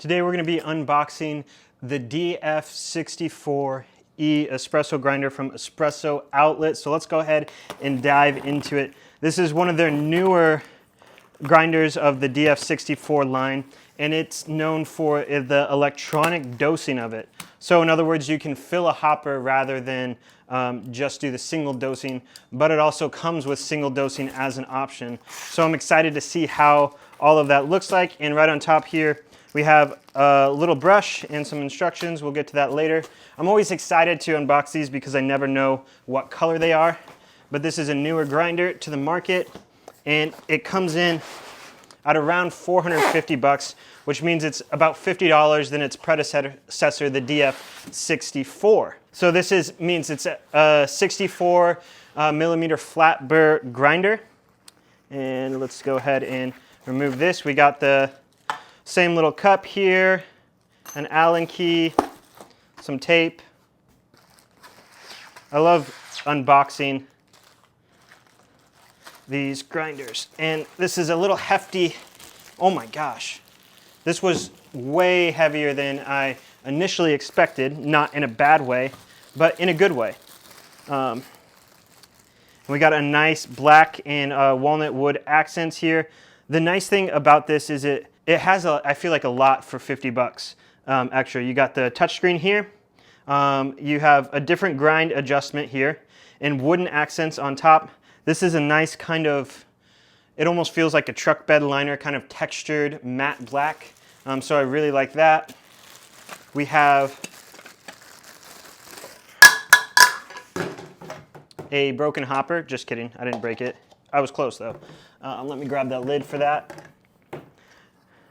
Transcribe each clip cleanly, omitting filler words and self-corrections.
Today we're going to be unboxing the DF64E espresso grinder from Espresso Outlet. So let's go ahead and dive into it. This is one of their newer grinders of the DF64 line, and it's known for the electronic dosing of it. So in other words, you can fill a hopper rather than just do the single dosing, but it also comes with single dosing as an option. So I'm excited to see how all of that looks like. And right on top here, we have a little brush and some instructions. We'll get to that later. I'm always excited to unbox these because I never know what color they are. But this is a newer grinder to the market, and it comes in at around 450 bucks, which means it's about $50 than its predecessor, the DF64. So this means it's a 64 millimeter flat burr grinder. And let's go ahead and remove this. We got the same little cup here, an Allen key, some tape. I love unboxing these grinders. And this is a little hefty. Oh my gosh. This was way heavier than I initially expected, not in a bad way, but in a good way. We got a nice black and walnut wood accents here. The nice thing about this is it has, I feel like, a lot for 50 bucks extra. You got the touchscreen here. You have a different grind adjustment here and wooden accents on top. This is a nice kind of, it almost feels like a truck bed liner, kind of textured matte black. So I really like that. We have a broken hopper. Just kidding, I didn't break it. I was close though. Let me grab that lid for that.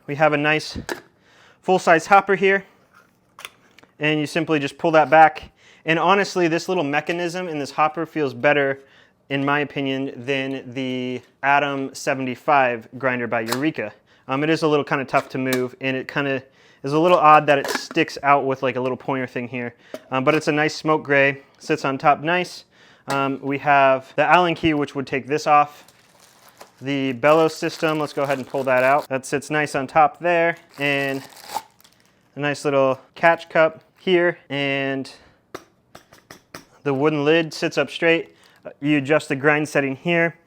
We have a nice full-size hopper here, and you simply just pull that back. And honestly, this little mechanism in this hopper feels better, in my opinion, than the Atom 75 grinder by Eureka. It is a little kind of tough to move, and it kind of is a little odd that it sticks out with like a little pointer thing here. But it's a nice smoke gray, sits on top nice. We have the Allen key, which would take this off. The bellows system, let's go ahead and pull that out. That sits nice on top there, and a nice little catch cup here, and the wooden lid sits up straight. You adjust the grind setting here.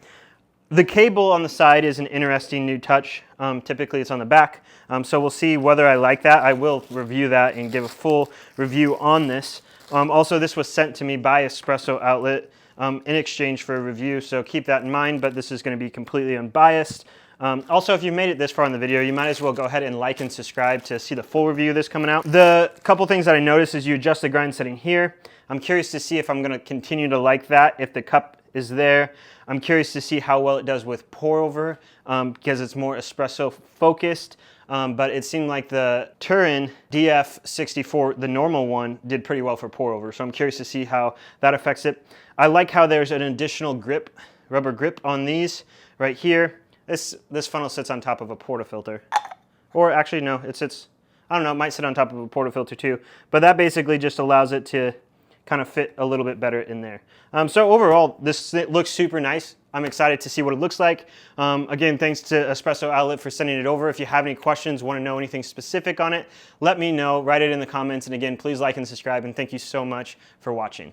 The cable on the side is an interesting new touch. Typically it's on the back, so we'll see whether I like that. I will review that and give a full review on this. Also, this was sent to me by Espresso Outlet in exchange for a review, so keep that in mind, but this is going to be completely unbiased. Also, if you made it this far in the video, you might as well go ahead and like and subscribe to see the full review of this coming out. The couple things that I noticed is you adjust the grind setting here. I'm curious to see if I'm going to continue to like that, if the cup is there. I'm curious to see how well it does with pour over, because it's more espresso focused. But it seemed like the Turin DF64, the normal one, did pretty well for pour over. So I'm curious to see how that affects it. I like how there's an additional grip, rubber grip on these right here. This funnel sits on top of a portafilter. Or actually, no, it sits, I don't know, it might sit on top of a portafilter too. But that basically just allows it to kind of fit a little bit better in there. So overall, this looks super nice. I'm excited to see what it looks like. Again, thanks to Espresso Outlet for sending it over. If you have any questions, want to know anything specific on it, let me know, write it in the comments. And again, please like and subscribe, and thank you so much for watching.